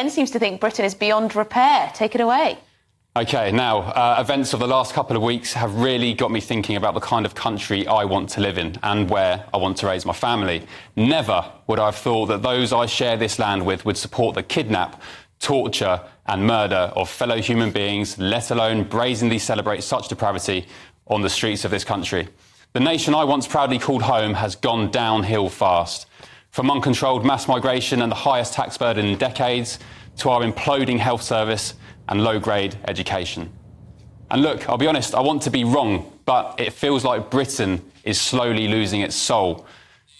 Ben seems to think Britain is beyond repair. Take it away. OK, now, events of the last couple of weeks have really got me thinking about the kind of country I want to live in and where I want to raise my family. Never would I have thought that those I share this land with would support the kidnap, torture and murder of fellow human beings, let alone brazenly celebrate such depravity on the streets of this country. The nation I once proudly called home has gone downhill fast. From uncontrolled mass migration and the highest tax burden in decades to our imploding health service and low-grade education. And look, I'll be honest, I want to be wrong, but it feels like Britain is slowly losing its soul.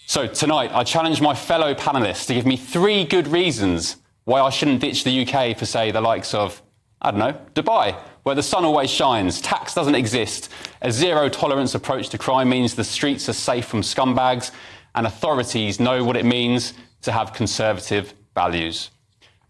So tonight, I challenge my fellow panellists to give me 3 good reasons why I shouldn't ditch the UK for, say, the likes of, I don't know, Dubai, where the sun always shines, tax doesn't exist, a zero-tolerance approach to crime means the streets are safe from scumbags, and authorities know what it means to have conservative values.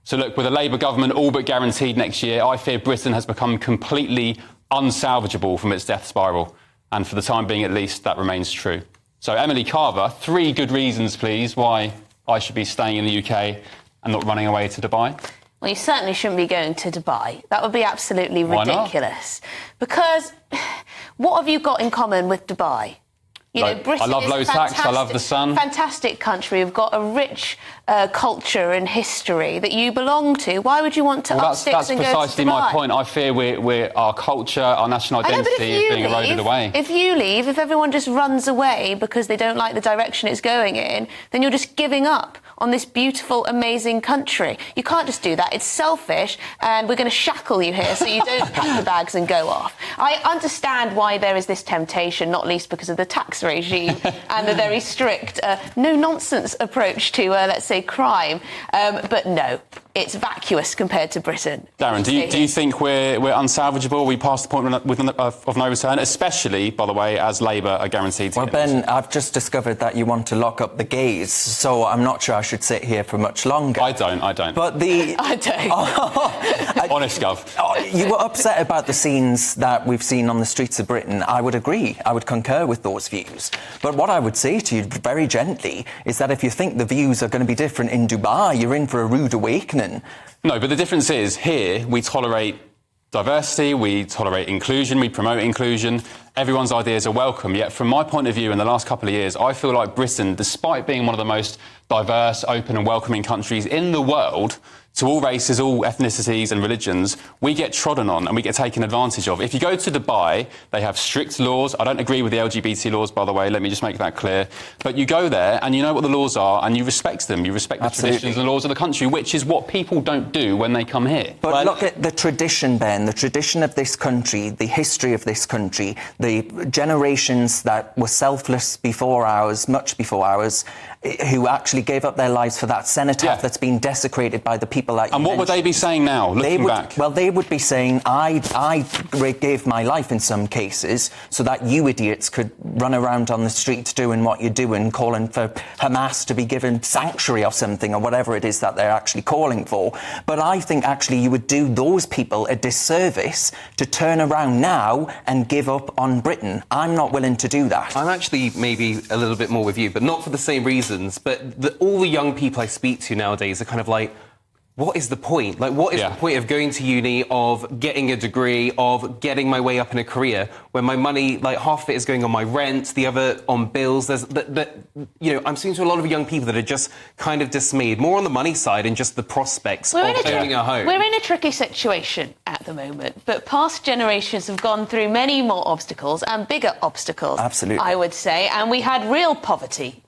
So look, with a Labour government all but guaranteed next year, I fear Britain has become completely unsalvageable from its death spiral. And for the time being, at least, that remains true. So Emily Carver, 3 good reasons, please, why I should be staying in the UK and not running away to Dubai. Well, you certainly shouldn't be going to Dubai. That would be absolutely ridiculous. Because what have you got in common with Dubai? You know, Britain I love low tax, I love the sun. Fantastic country. We've got a rich culture and history that you belong to. Why would you want to up sticks and go to Dubai? That's precisely my point. I fear our culture, our national identity is being eroded away. If you leave, if everyone just runs away because they don't like the direction it's going in, then you're just giving up on this beautiful, amazing country. You can't just do that. It's selfish, and we're going to shackle you here so you don't pack the bags and go off. I understand why there is this temptation, not least because of the tax regime and the very strict, no-nonsense approach to, let's say, crime. But no, it's vacuous compared to Britain. Darren, do you think we're unsalvageable? We passed the point of no return, especially, by the way, as Labour are guaranteed to. Well, Ben, I've just discovered that you want to lock up the gays, so I'm not sure I should sit here for much longer. I don't. But the... I don't. Honest, Gov. You were upset about the scenes that we've seen on the streets of Britain. I would agree. I would concur with those views. But what I would say to you very gently is that if you think the views are going to be different in Dubai, you're in for a rude awakening. No, but the difference is, here, we tolerate diversity, we tolerate inclusion, we promote inclusion. Everyone's ideas are welcome. Yet, from my point of view, in the last couple of years, I feel like Britain, despite being one of the most diverse, open and welcoming countries in the world, to all races, all ethnicities and religions, we get trodden on and we get taken advantage of. If you go to Dubai, they have strict laws. I don't agree with the LGBT laws, by the way, let me just make that clear. But you go there and you know what the laws are and you respect them. You respect the traditions and laws of the country, which is what people don't do when they come here. But look at the tradition, Ben, the tradition of this country, the history of this country, the generations that were selfless before ours, much before ours, who actually gave up their lives for that cenotaph that's been desecrated by the people that you And what would they be saying now, looking back? Well, they would be saying, I gave my life in some cases so that you idiots could run around on the streets doing what you're doing, calling for Hamas to be given sanctuary or something, or whatever it is that they're actually calling for. But I think actually you would do those people a disservice to turn around now and give up on Britain. I'm not willing to do that. I'm actually maybe a little bit more with you, but not for the same reasons. But all the young people I speak to nowadays are kind of like, what is the point? Like, what is the point of going to uni, of getting a degree, of getting my way up in a career, when my money, like, half of it is going on my rent, the other on bills? There's, you know, I'm speaking to a lot of young people that are just kind of dismayed, more on the money side and just the prospects of owning a home. We're in a tricky situation at the moment, but past generations have gone through many more obstacles and bigger obstacles, absolutely, I would say, and we had real poverty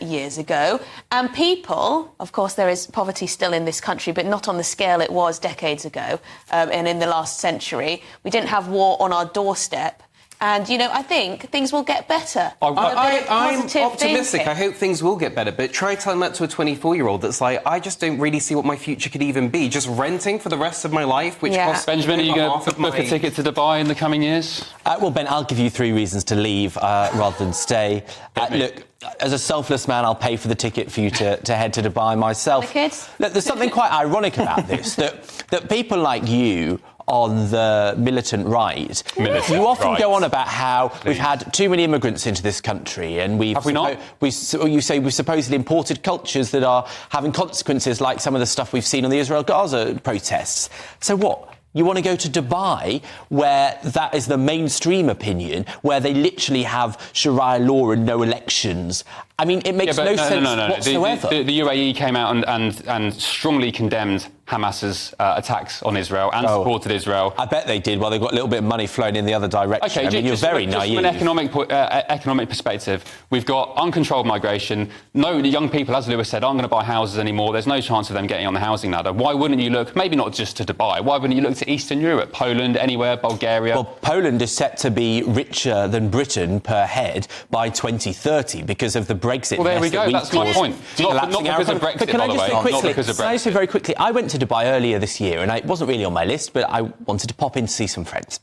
years ago, and people, of course there is poverty still in this country, but not on the scale it was decades ago, and in the last century. We didn't have war on our doorstep, and, you know, I think things will get better. I'm optimistic. I hope things will get better, but try telling that to a 24-year-old that's like, I just don't really see what my future could even be. Just renting for the rest of my life, which costs... Benjamin, are you going to book a ticket to Dubai in the coming years? Well, Ben, I'll give you 3 reasons to leave rather than stay. Look, as a selfless man, I'll pay for the ticket for you to head to Dubai myself. The kids? Look, there's something quite ironic about this, that people like you on the militant right. You often go on about how we've had too many immigrants into this country, and have we not? You say we've supposedly imported cultures that are having consequences, like some of the stuff we've seen on the Israel-Gaza protests. So what? You want to go to Dubai, where that is the mainstream opinion, where they literally have Sharia law and no elections. I mean, it makes no sense whatsoever. The UAE came out and strongly condemned Hamas's attacks on Israel and supported Israel. I bet they did. Well, they got a little bit of money flowing in the other direction. Okay, you're very naive. From an economic perspective, we've got uncontrolled migration. No, the young people, as Lewis said, aren't going to buy houses anymore. There's no chance of them getting on the housing ladder. Why wouldn't you look, maybe not just to Dubai, why wouldn't you look to Eastern Europe, Poland, anywhere, Bulgaria? Well, Poland is set to be richer than Britain per head by 2030 because of the Brexit. Well, there we go. That's my point. Not because of Brexit, by the way. Not because of Brexit. Can I say very quickly, I went to Dubai earlier this year, and it wasn't really on my list, but I wanted to pop in to see some friends.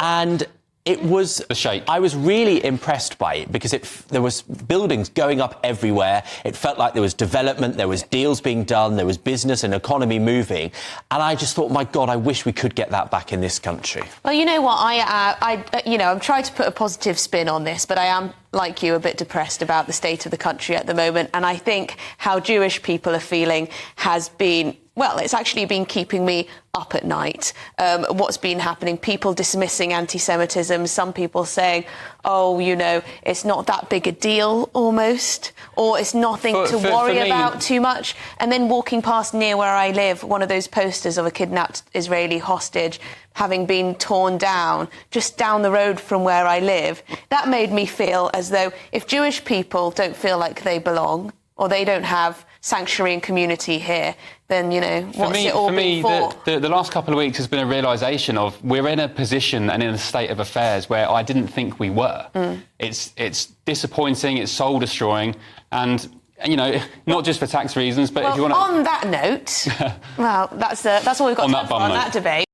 And it was... The shape. I was really impressed by it because there was buildings going up everywhere. It felt like there was development, there was deals being done, there was business and economy moving. And I just thought, my God, I wish we could get that back in this country. Well, you know what? I'm trying to put a positive spin on this, but I am, like you, a bit depressed about the state of the country at the moment. And I think how Jewish people are feeling has been... Well, it's actually been keeping me up at night. What's been happening, people dismissing anti-Semitism, some people saying, oh, you know, it's not that big a deal almost, or it's nothing to worry about too much. And then walking past near where I live, one of those posters of a kidnapped Israeli hostage having been torn down just down the road from where I live, that made me feel as though if Jewish people don't feel like they belong or they don't have sanctuary and community here, then, you know, what's it all been for? The last couple of weeks has been a realisation of we're in a position and in a state of affairs where I didn't think we were. It's disappointing, it's soul-destroying, and, you know, not just for tax reasons, but if you want to... On that note, well, that's all we've got time for on that debate.